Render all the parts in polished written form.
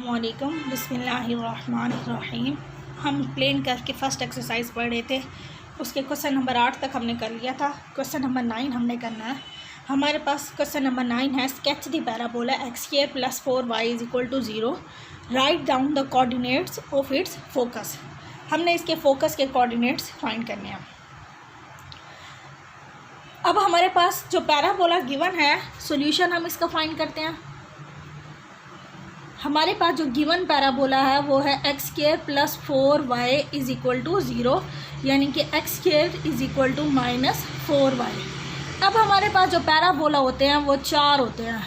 अस्सलामुअलैकुम बिस्मिल्लाहिर्रहमानिर्रहीम। हम प्लेन कर्व की फ़र्स्ट एक्सरसाइज पढ़ रहे थे, उसके क्वेश्चन नंबर 8 तक हमने कर लिया था। क्वेश्चन नंबर 9 हमने करना है। हमारे पास क्वेश्चन नंबर 9 है, sketch the parabola x² + 4y = 0, write down the coordinates of its focus. हमने इसके फोकस के कोऑर्डिनेट्स फाइंड करने हैं। अब हमारे पास जो पैराबोला गिवन है, सॉल्यूशन हम इसका फाइंड करते हैं। हमारे पास जो गिवन पैराबोला है वो है x² + 4y = 0, यानी कि x² = -4y। अब हमारे पास जो पैराबोला होते हैं वो 4 होते हैं।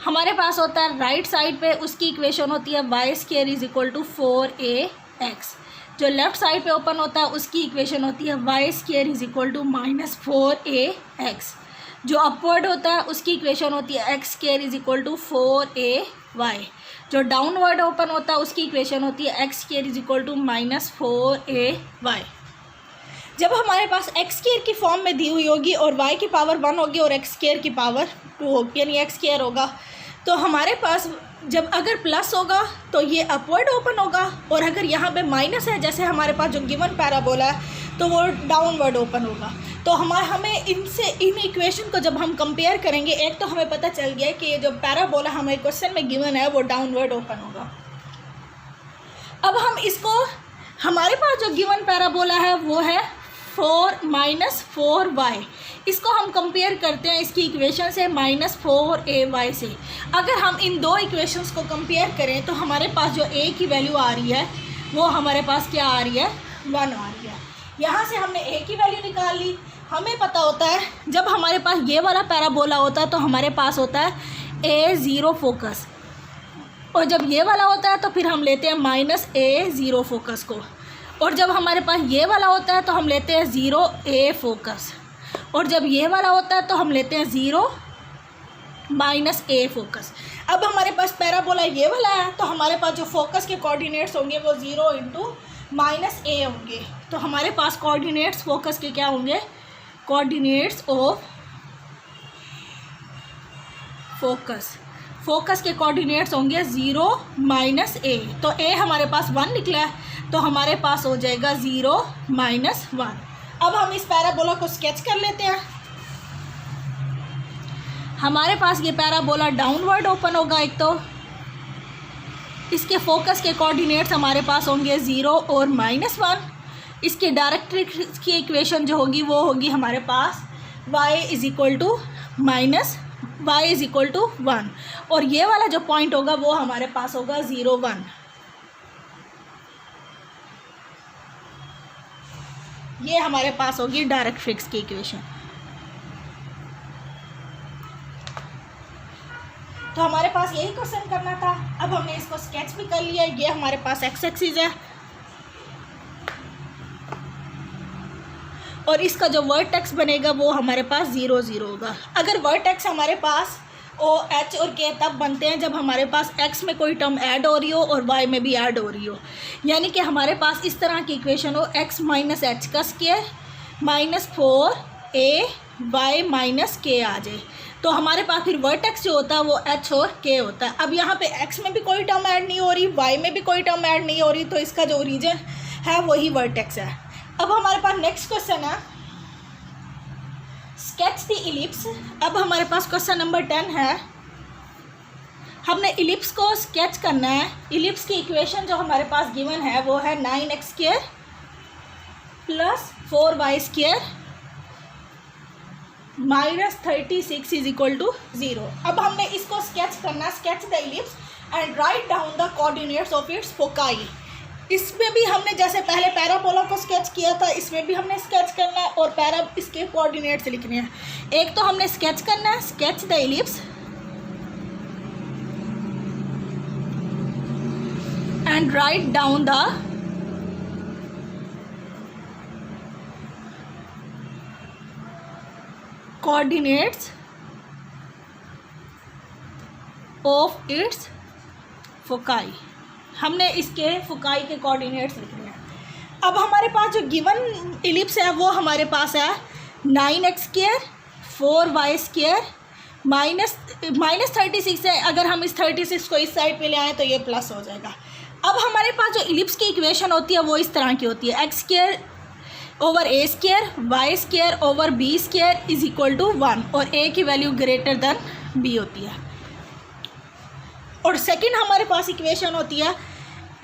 हमारे पास होता है राइट साइड पे, उसकी इक्वेशन होती है y² = 4ax। जो लेफ़्ट साइड पे ओपन होता है उसकी इक्वेशन होती है y² = -4ax। जो अपवर्ड होता है उसकी इक्वेशन होती है x² = 4ay। जो डाउनवर्ड ओपन होता है उसकी इक्वेशन होती है x² = -4ay। जब हमारे पास x² की फॉर्म में दी हुई होगी और y की पावर 1 होगी और x² की पावर 2 होगी, यानी x² होगा, तो हमारे पास जब अगर प्लस होगा तो ये अपवर्ड ओपन होगा, और अगर यहाँ पे माइनस है, जैसे हमारे पास जो गिवन पैराबोला है, तो वो डाउनवर्ड ओपन होगा। तो हमें इन इक्वेशन को जब हम कंपेयर करेंगे, एक तो हमें पता चल गया कि ये जो पैराबोला हमें क्वेश्चन में गिवन है वो डाउनवर्ड ओपन होगा। अब हम इसको, हमारे पास जो गिवन पैराबोला है वो है 4 - 4y। इसको हम कंपेयर करते हैं इसकी इक्वेशन से -4ay से। अगर हम इन दो इक्वेशंस को कंपेयर करें तो हमारे पास जो a की वैल्यू आ रही है वो हमारे पास क्या आ रही है, 1 आ रही है। यहाँ से हमने a की वैल्यू निकाल ली। हमें पता होता है जब हमारे पास ये वाला पैराबोला होता है तो हमारे पास होता है a0 फोकस, और जब ये वाला होता है तो फिर हम लेते हैं -a0 फोकस को, और जब हमारे पास ये वाला होता है तो हम लेते हैं 0a फोकस, और जब ये वाला होता है तो हम लेते हैं 0 -a फोकस। अब हमारे पास पैराबोला ये वाला है तो हमारे पास जो फोकस के कोऑर्डिनेट्स होंगे वो 0 × -a होंगे। तो हमारे पास कोऑर्डिनेट्स फोकस के क्या होंगे, कोऑर्डिनेट्स ऑफ फोकस के कोऑर्डिनेट्स होंगे 0 -a। तो a हमारे पास 1 निकला है, तो हमारे पास हो जाएगा 0 -1। अब हम इस पैराबोला को स्केच कर लेते हैं। हमारे पास ये पैराबोला डाउनवर्ड ओपन होगा एक, तो इसके फोकस के कोऑर्डिनेट्स हमारे पास होंगे 0 और -1। इसके डायरेक्ट्रिक्स की इक्वेशन जो होगी वो होगी हमारे पास y = 1, और ये वाला जो पॉइंट होगा वो हमारे पास होगा 0 1। ये हमारे पास होगी डायरेक्ट्रिक्स की इक्वेशन। तो हमारे पास यही क्वेश्चन करना था। अब हमने इसको स्केच भी कर लिया। ये हमारे पास एक्स एक्सिस है, और इसका जो वर्टेक्स बनेगा वो हमारे पास 0 0 होगा। अगर वर्टेक्स हमारे पास OH और K तब बनते हैं जब हमारे पास x में कोई टर्म ऐड हो रही हो और y में भी ऐड हो रही हो, यानी कि हमारे पास इस तरह की इक्वेशन हो x - h का स्क्वायर -4ay - k आ जाए, तो हमारे पास फिर वर्टेक्स जो होता है वो h और k होता है। अब यहाँ पे x में भी कोई टर्म ऐड नहीं हो रही, y में भी कोई टर्म ऐड नहीं हो रही, तो इसका जो ओरिजिन है वही वर्टेक्स है। अब हमारे पास नेक्स्ट क्वेश्चन है, स्केच द इलिप्स। अब हमारे पास क्वेश्चन नंबर 10 है। हमने इलिप्स को स्केच करना है। इलिप्स की इक्वेशन जो हमारे पास गिवन है वो है 9x² + 4y² - 36 = 0। अब हमने इसको स्केच करना, sketch the ellipse and write down the coordinates of its foci. इसमें भी हमने जैसे पहले पैराबोला को स्केच किया था, इसमें भी हमने स्केच करना है और इसके कोऑर्डिनेट्स लिखने हैं। एक तो हमने स्केच करना है, sketch the ellipse and write down the coordinates of its foci. हमने इसके फोकाई के कोऑर्डिनेट्स लिखने हैं। अब हमारे पास जो गिवन इलिप्स है वो हमारे पास है 9x² 4y² -36 है, अगर हम इस 36 को इस साइड पे ले आएँ तो ये प्लस हो जाएगा। अब हमारे पास जो इलिप्स की इक्वेशन होती है वो इस तरह की होती है, x² over a² y² over b² is equal to 1 और a की वैल्यू ग्रेटर देन b होती है। और सेकंड हमारे पास इक्वेशन होती है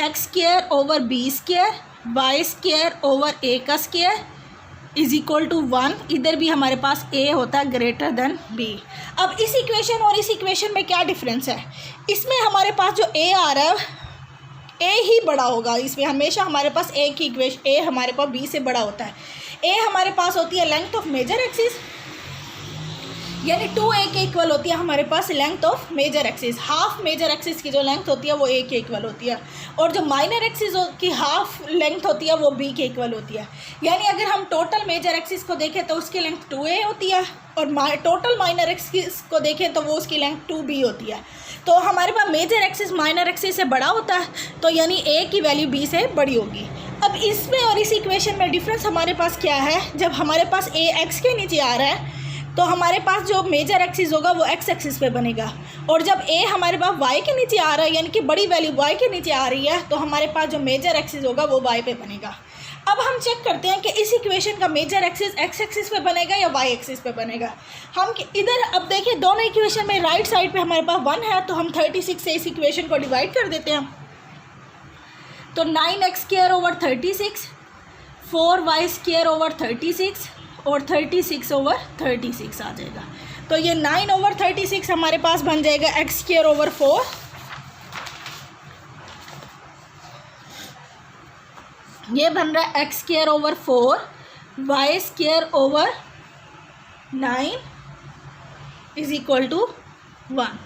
x² over b² y² over a² is equal to 1, इधर भी हमारे पास a होता है ग्रेटर देन b। अब इस इक्वेशन और इस इक्वेशन में क्या डिफरेंस है, इसमें हमारे पास जो a आ रहा है a ही बड़ा होगा, इसमें हमेशा हमारे पास a की इक्वेशन a हमारे पास b से बड़ा होता है। a हमारे पास होती है लेंथ ऑफ मेजर एक्सिस, यानी 2a के इक्वल होती है हमारे पास length of major axis. Half major axis की जो लेंथ होती है वो a के इक्वल होती है, और जो माइनर एक्सिस की हाफ लेंथ होती है वो b के इक्वल होती है। यानी अगर हम टोटल मेजर एक्सिस को देखें तो उसकी लेंथ 2a होती है, और टोटल माइनर एक्सिस को देखें तो वो उसकी लेंथ 2b होती है। तो हमारे पास मेजर एक्सिस माइनर एक्सिस से बड़ा होता है, तो यानी a की वैल्यू b से बड़ी होगी। अब इसमें और इस इक्वेशन में डिफरेंस हमारे पास क्या है, जब हमारे पास a x के नीचे आ रहा है तो हमारे पास जो मेजर एक्सिस होगा वो x एक्सिस पे बनेगा, और जब a हमारे पास y के नीचे आ रहा है यानी कि बड़ी वैल्यू y के नीचे आ रही है तो हमारे पास जो मेजर एक्सिस होगा वो y पे बनेगा। अब हम चेक करते हैं कि इस इक्वेशन का मेजर एक्सिस x एक्सिस पे बनेगा या y एक्सिस पे बनेगा। हम इधर अब देखिए दोनों इक्वेशन में राइट साइड पे हमारे पास 1 है, तो हम 36 से इस इक्वेशन को डिवाइड कर देते हैं। तो 9x² ओवर 36, 4y² ओवर 36 और 36 ओवर 36 आ जाएगा। तो ये 9 ओवर 36 हमारे पास बन जाएगा x² ओवर 4, ये बन रहा है x² over 4, y² over 9 is equal to 1।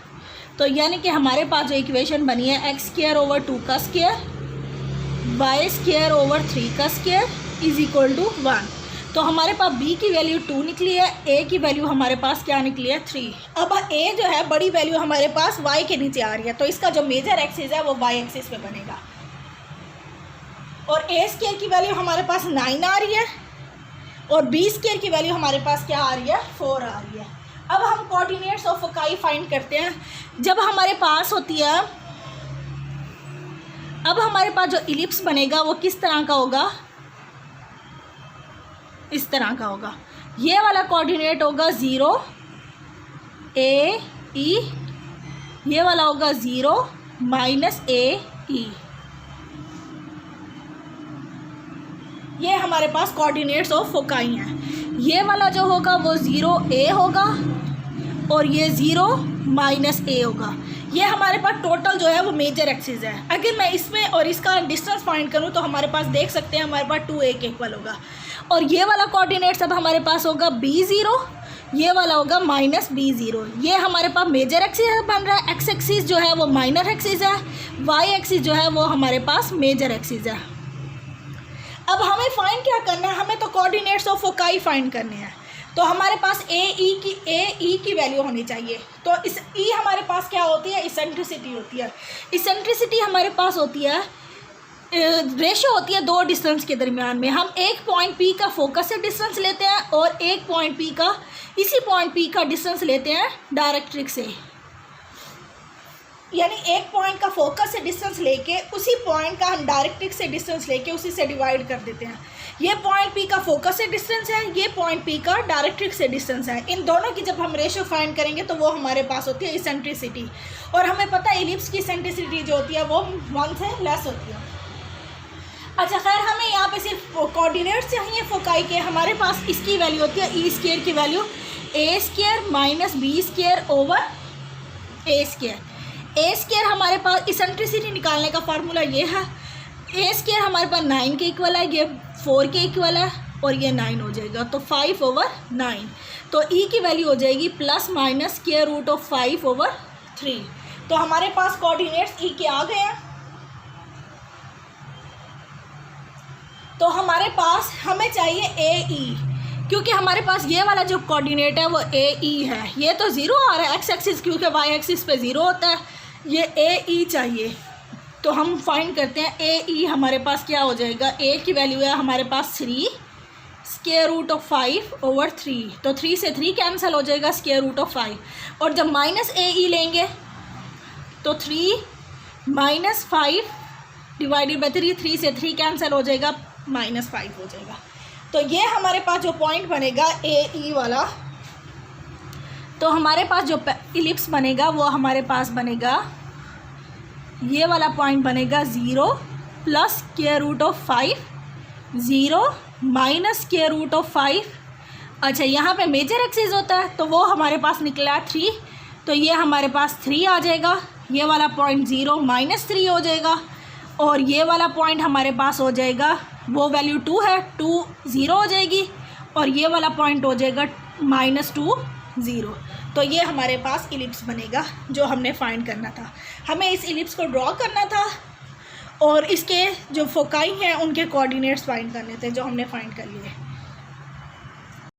तो यानी कि हमारे पास जो इक्वेशन बनी है x² ओवर 2 का स्क्वायर, y² ओवर 3 का स्क्वायर इज इक्वल टू 1। तो हमारे पास b की वैल्यू 2 निकली है, a की वैल्यू हमारे पास क्या निकली है 3। अब a जो है बड़ी वैल्यू हमारे पास y के नीचे आ रही है, तो इसका जो मेजर एक्सिस है वो y एक्सिस पे बनेगा, और a² की वैल्यू हमारे पास 9 आ रही है और b² की वैल्यू हमारे पास क्या आ रही है 4 आ रही है। अब हम कोऑर्डिनेट्स ऑफ फोकाई फाइंड करते हैं। जब हमारे पास होती है, अब हमारे पास जो इलिप्स बनेगा वो किस तरह का होगा, इस तरह का होगा। ये वाला कोऑर्डिनेट होगा 0 a e, ये वाला होगा 0 माइनस a e। ये हमारे पास कोऑर्डिनेट्स ऑफ फोकाई हैं। ये वाला जो होगा वो 0a होगा और ये 0 माइनस a होगा। ये हमारे पास टोटल जो है वो मेजर एक्सिस है। अगर मैं इसमें और इसका डिस्टेंस फाइंड करूँ तो हमारे पास देख सकते हैं हमारे पास 2a के इक्वल होगा, और ये वाला कोऑर्डिनेट अब हमारे पास होगा b0, ये वाला होगा माइनस b0। ये हमारे पास मेजर एक्सिस बन रहा है, x एक्सिस जो है वो माइनर एक्सिस है, y एक्सिस जो है वो हमारे पास मेजर एक्सिस है। अब हमें फाइंड क्या करना है, हमें तो कोऑर्डिनेट्स ऑफ फोकाई फाइंड करने हैं। तो हमारे पास ए ई की वैल्यू होनी चाहिए। तो इस ई हमारे पास क्या होती है, इसेंट्रिसिटी होती है। इसेंट्रिसिटी हमारे पास होती है रेशो होती है दो डिस्टेंस के दरमियान में। हम एक पॉइंट पी का फोकस से डिस्टेंस लेते हैं और एक पॉइंट पी का, इसी पॉइंट पी का डिस्टेंस लेते हैं डायरेक्ट्रिक्स से, यानी एक पॉइंट का फोकस से डिस्टेंस लेके उसी पॉइंट का हम डायरेक्ट्रिक्स से डिस्टेंस लेके उसी से डिवाइड कर देते हैं। ये पॉइंट पी का फोकस से डिस्टेंस है, ये पॉइंट पी का डायरेक्ट्रिक्स से डिस्टेंस है। इन दोनों की जब हम रेशो फाइंड करेंगे तो वो हमारे पास होती है इसेंट्रिसिटी, और हमें पता है इलिप्स की इसेंट्रिसिटी जो होती है वो 1 से लेस होती है। अच्छा खैर, हमें यहाँ पे सिर्फ कोऑर्डिनेट्स चाहिए फोकाई के। हमारे पास इसकी वैल्यू होती है ई स्क्वायर की value A square minus B square over A square. A square हमारे पास इसेंट्रिसिटी निकालने का फार्मूला ये है, ए स्क्वायर हमारे पास 9 के इक्वल है, ये 4 के इक्वल है और ये 9 हो जाएगा, तो 5 ओवर 9। तो ई की वैल्यू हो जाएगी plus minus square root of 5 over 3। तो हमारे पास कोऑर्डिनेट्स ई के आ गए हैं। तो हमारे पास हमें चाहिए ए ई, क्योंकि हमारे पास ये वाला जो कोऑर्डिनेट है वो ए ई है। ये तो 0 आ रहा है एक्स एक्सिस, क्योंकि वाई एक्सिस पे 0 होता है। ये ए ई चाहिए, तो हम फाइंड करते हैं ए ई हमारे पास क्या हो जाएगा। ए की वैल्यू है हमारे पास 3, स्क्वायर रूट ऑफ 5/3, तो 3 से 3 कैंसिल हो जाएगा, स्क्वायर रूट ऑफ 5। और जब माइनस AE लेंगे तो 3 - 5 डिवाइडेड बाई 3, 3 से 3 कैंसिल हो जाएगा, -5 हो जाएगा। तो ये हमारे पास जो पॉइंट बनेगा AE वाला, तो हमारे पास जो इलिप्स बनेगा वो हमारे पास बनेगा, ये वाला पॉइंट बनेगा 0 plus square root of 5, 0 minus square root of 5। अच्छा, यहाँ पे मेजर एक्सिस होता है तो वो हमारे पास निकला 3, तो ये हमारे पास 3 आ जाएगा। ये वाला पॉइंट 0 - 3 हो जाएगा, और ये वाला पॉइंट हमारे पास हो जाएगा, वो वैल्यू 2 है, 2 0 हो जाएगी, और ये वाला पॉइंट हो जाएगा -2 0। तो ये हमारे पास इलिप्स बनेगा जो हमने फाइंड करना था। हमें इस इलिप्स को ड्रॉ करना था और इसके जो फोकाई हैं उनके कोऑर्डिनेट्स फाइंड करने थे, जो हमने फाइंड कर लिए।